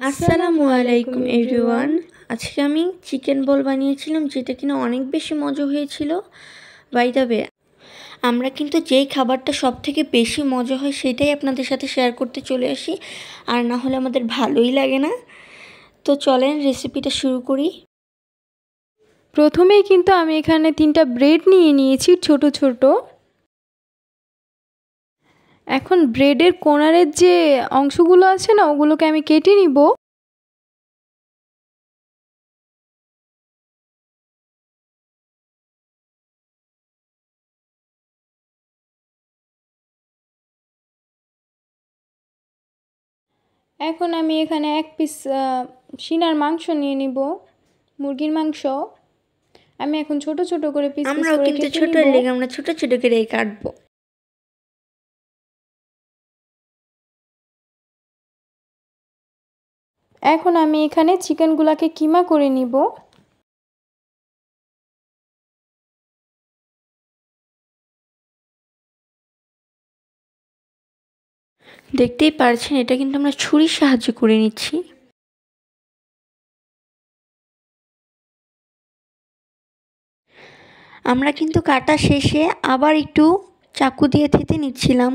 আসসালামু আলাইকুম এভরিওয়ান। আজকে আমি চিকেন বল বানিয়েছিলাম, যেটা কিনা অনেক বেশি মজা হয়েছিল। বাই দ্য ওয়ে, আমরা কিন্তু যেই খাবারটা সব থেকে বেশি মজা হয় সেটাই আপনাদের সাথে শেয়ার করতে চলে আসি, আর না হলে আমাদের ভালোই লাগে না। তো চলেন রেসিপিটা শুরু করি। প্রথমেই কিন্তু আমি এখানে 3টা ব্রেড নিয়ে নিয়েছি ছোট ছোট। এখন ব্রেডের কোণারের যে অংশগুলো আছে না, ওগুলোকে আমি কেটে নিব। এখন আমি এখানে 1 পিস সিনার মাংস নিয়ে নিব, মুরগির মাংস। আমি এখন ছোট ছোট করে পিস পিস করে কেটে নিব। আমরা ছোট ছোট করে কাটবো। এখন আমি এখানে চিকেনগুলোকে কিমা করে নিব। দেখতেই পারছেন, এটা কিন্তু আমরা ছুরির সাহায্যে করে নিচ্ছি। আমরা কিন্তু কাটা শেষে আবার একটু চাকু দিয়ে থেতে নিচ্ছিলাম।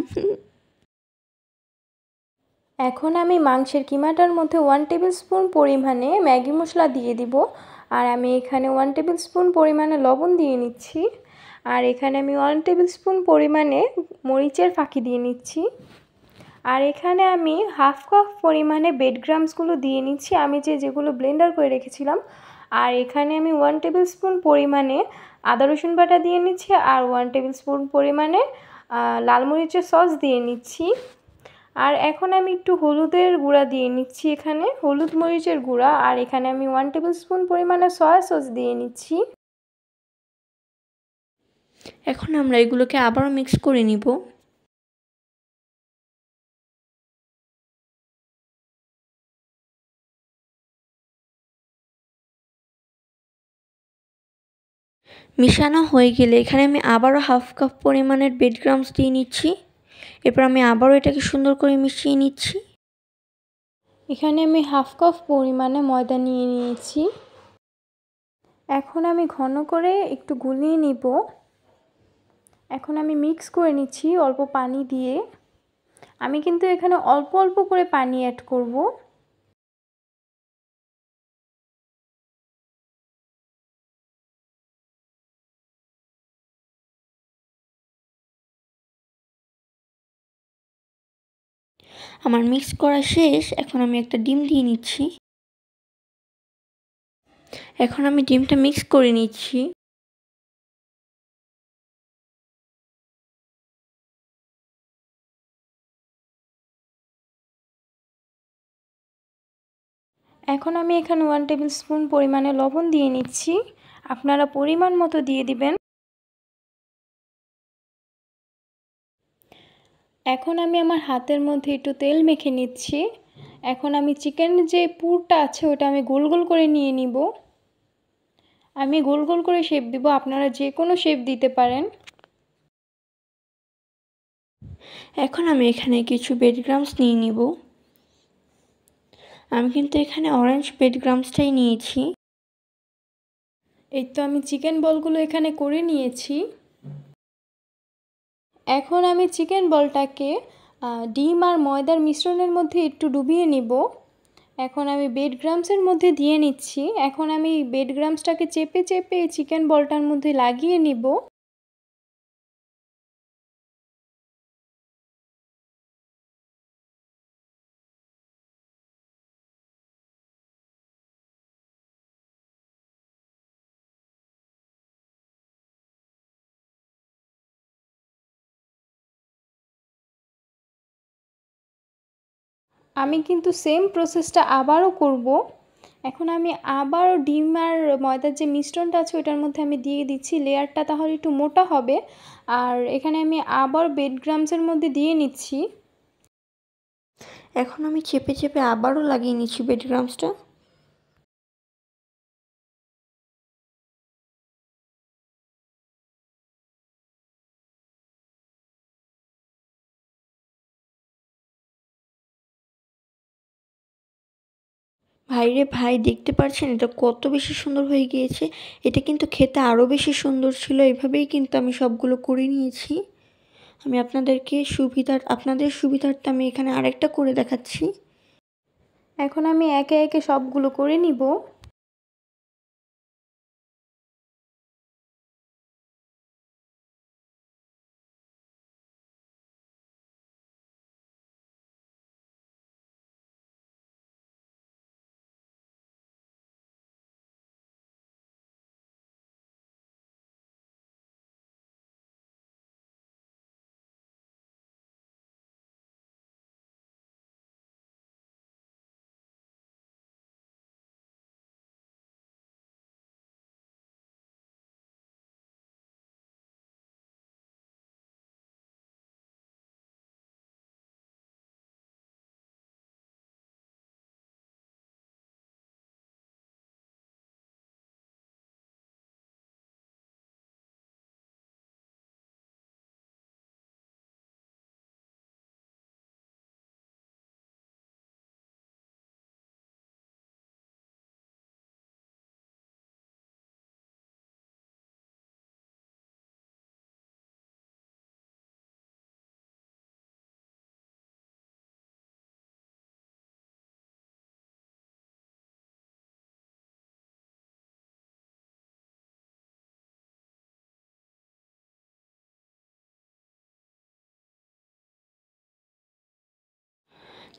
এখন আমি মাংসের কিমাটার মধ্যে 1 টেবিল স্পুন পরিমাণে ম্যাগি মশলা দিয়ে দিব। আর আমি এখানে 1 টেবিল স্পুন পরিমাণে লবণ দিয়ে নিচ্ছি। আর এখানে আমি 1 টেবিল স্পুন পরিমাণে মরিচের ফাঁকি দিয়ে নিচ্ছি। আর এখানে আমি হাফ কাপ পরিমাণে বেড গ্রামসগুলো দিয়ে নিচ্ছি, আমি যেগুলো ব্লেন্ডার করে রেখেছিলাম। আর এখানে আমি 1 টেবিল স্পুন পরিমাণে আদা রসুন বাটা দিয়ে নিচ্ছি, আর 1 টেবিল স্পুন পরিমাণে লাল মরিচের সস দিয়ে নিচ্ছি। আর এখন আমি একটু হলুদের গুঁড়া দিয়ে নিচ্ছি, এখানে হলুদ মরিচের গুঁড়া। আর এখানে আমি 1 টেবিল স্পুন পরিমাণে সয়া সস দিয়ে নিচ্ছি। এখন আমরা এগুলোকে আবারও মিক্স করে নিব। মিশানো হয়ে গেলে এখানে আমি আবারও হাফ কাপ পরিমাণের বেড গ্রামস দিয়ে নিচ্ছি। এরপর আমি আবারও এটাকে সুন্দর করে মিশিয়ে নিচ্ছি। এখানে আমি হাফ কাপ পরিমাণে ময়দা নিয়ে নিয়েছি। এখন আমি ঘন করে একটু গুলিয়ে নিব। এখন আমি মিক্স করে নিচ্ছি অল্প পানি দিয়ে। আমি কিন্তু এখানে অল্প অল্প করে পানি অ্যাড করব। আমার মিক্স করা শেষ। এখন আমি একটা ডিম দিয়ে নিচ্ছি। এখন আমি ডিমটা মিক্স করে নিচ্ছি। এখন আমি এখানে 1 টেবিল স্পুন পরিমাণে লবণ দিয়ে নিচ্ছি, আপনারা পরিমাণ মতো দিয়ে দিবেন। এখন আমি আমার হাতের মধ্যে একটু তেল মেখে নিচ্ছি। এখন আমি চিকেনের যে পুরটা আছে ওটা আমি গোল গোল করে নিয়ে নিব। আমি গোল গোল করে শেপ দিব, আপনারা যে কোনো শেপ দিতে পারেন। এখন আমি এখানে কিছু বেড গ্রামস নিয়ে নিব। আমি কিন্তু এখানে অরেঞ্জ বেড গ্রামসটাই নিয়েছি। এই তো আমি চিকেন বলগুলো এখানে করে নিয়েছি। এখন আমি চিকেন বলটাকে ডিম আর ময়দার মিশ্রণের মধ্যে একটু ডুবিয়ে নিব। এখন আমি বেড গ্রামসের মধ্যে দিয়ে নিচ্ছি। এখন আমি বেড গ্রামসটাকে চেপে চেপে চিকেন বলটার মধ্যে লাগিয়ে নিব। আমি কিন্তু সেম প্রসেসটা আবারও করব। এখন আমি আবারও ডিম আর ময়দার যে মিশ্রণটা আছে ওটার মধ্যে আমি দিয়ে দিচ্ছি, লেয়ারটা তাহলে একটু মোটা হবে। আর এখানে আমি আবার বেড গ্রামসের মধ্যে দিয়ে নিচ্ছি। এখন আমি চেপে চেপে আবারও লাগিয়ে নিচ্ছি বেড গ্রামসটা। ভাইরে ভাই, দেখতে পাচ্ছেন এটা কত বেশি সুন্দর হয়ে গিয়েছে। এটা কিন্তু খেতে আরও বেশি সুন্দর ছিল। এভাবেই কিন্তু আমি সবগুলো করে নিয়েছি। আমি আপনাদের সুবিধার্থে আমি এখানে আরেকটা করে দেখাচ্ছি। এখন আমি একে একে সবগুলো করে নিব।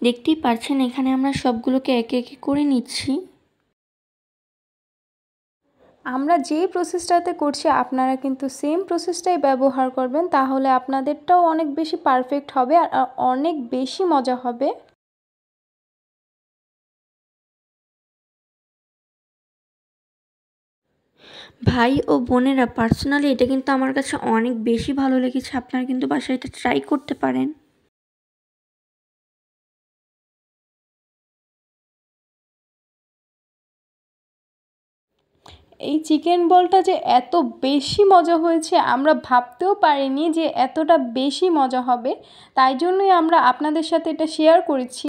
দেখতেই পাচ্ছেন এখানে আমরা সবগুলোকে একে একে করে নিচ্ছি। আমরা যে প্রসেসটাতে করছি আপনারা কিন্তু সেম প্রসেসটাই ব্যবহার করবেন, তাহলে আপনাদেরটাও অনেক বেশি পারফেক্ট হবে আর অনেক বেশি মজা হবে। ভাই ও বোনেরা, পার্সোনালি এটা কিন্তু আমার কাছে অনেক বেশি ভালো লেগেছে। আপনারা কিন্তু বাসায় এটা ট্রাই করতে পারেন। এই চিকেন বলটা যে এত বেশি মজা হয়েছে আমরা ভাবতেও পারিনি যে এতটা বেশি মজা হবে, তাই জন্যই আমরা আপনাদের সাথে এটা শেয়ার করেছি।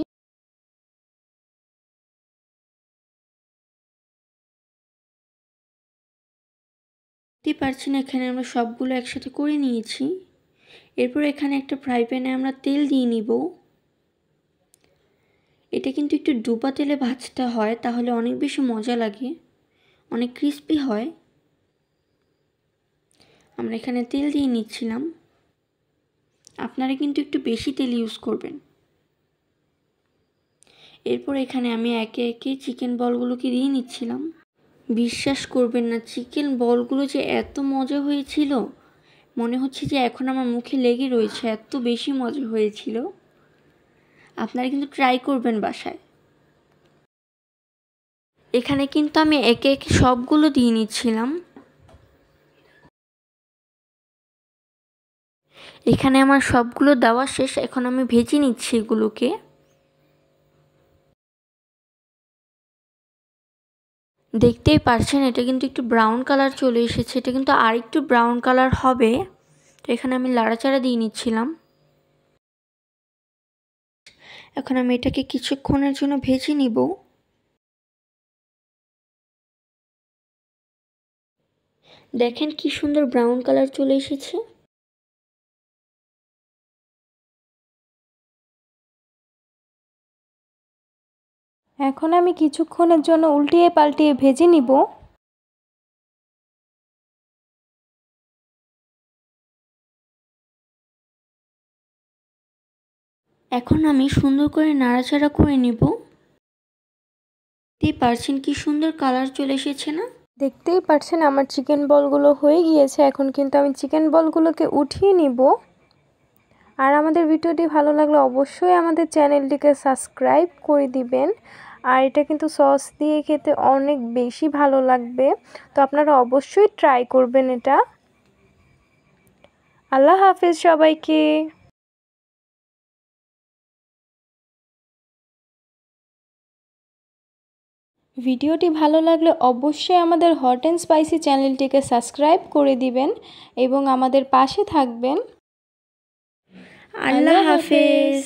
দেখতেই পাচ্ছেন এখানে আমরা সবগুলো একসাথে করে নিয়েছি। এরপর এখানে একটা ফ্রাই প্যানে আমরা তেল দিয়ে নিব। এটা কিন্তু একটু ডুবা তেলে ভাজতে হয়, তাহলে অনেক বেশি মজা লাগে, অনেক ক্রিস্পি হয়। আমরা এখানে তেল দিয়ে নিচ্ছিলাম। আপনারা কিন্তু একটু বেশি তেল ইউজ করবেন। এরপর এখানে আমি একে একে চিকেন বলগুলোকে দিয়ে নিচ্ছিলাম। বিশ্বাস করবেন না, চিকেন বলগুলো যে এত মজা হয়েছিল, মনে হচ্ছে যে এখন আমার মুখে লেগে রয়েছে, এত বেশি মজা হয়েছিল। আপনারা কিন্তু ট্রাই করবেন বাসায়। এখানে কিন্তু আমি একে একে সবগুলো দিয়ে নিচ্ছিলাম। এখানে আমার সবগুলো দেওয়া শেষ, এখন আমি ভেজে নিচ্ছি এগুলোকে। দেখতেই পাচ্ছেন এটা কিন্তু একটু ব্রাউন কালার চলে এসেছে, এটা কিন্তু আর একটু ব্রাউন কালার হবে। তো এখানে আমি লাড়াচাড়া দিয়ে নিচ্ছিলাম। এখন আমি এটাকে কিছুক্ষণের জন্য ভেজে নিব। দেখেন কি সুন্দর ব্রাউন কালার চলে এসেছে। এখন আমি কিছুক্ষণের জন্য উল্টিয়ে পাল্টিয়ে ভেজে নিব। এখন আমি সুন্দর করে নাড়াচাড়া করে নিব। দেখতেই পারছেন কি সুন্দর কালার চলে এসেছে না? দেখতেই পাচ্ছেন আমার চিকেন বলগুলো হয়ে গিয়েছে। এখন কিন্তু আমি চিকেন বলগুলোকে উঠিয়ে নিব। আর আমাদের ভিডিওটি ভালো লাগলে অবশ্যই আমাদের চ্যানেলটিকে সাবস্ক্রাইব করে দিবেন। আর এটা কিন্তু সস দিয়ে খেতে অনেক বেশি ভালো লাগবে, তো আপনারা অবশ্যই ট্রাই করবেন এটা। আল্লাহ হাফেজ সবাইকে। ভিডিওটি ভালো লাগলে অবশ্যই আমাদের হট অ্যান্ড স্পাইসি চ্যানেলটিকে সাবস্ক্রাইব করে দিবেন এবং আমাদের পাশে থাকবেন। আল্লাহ হাফেজ।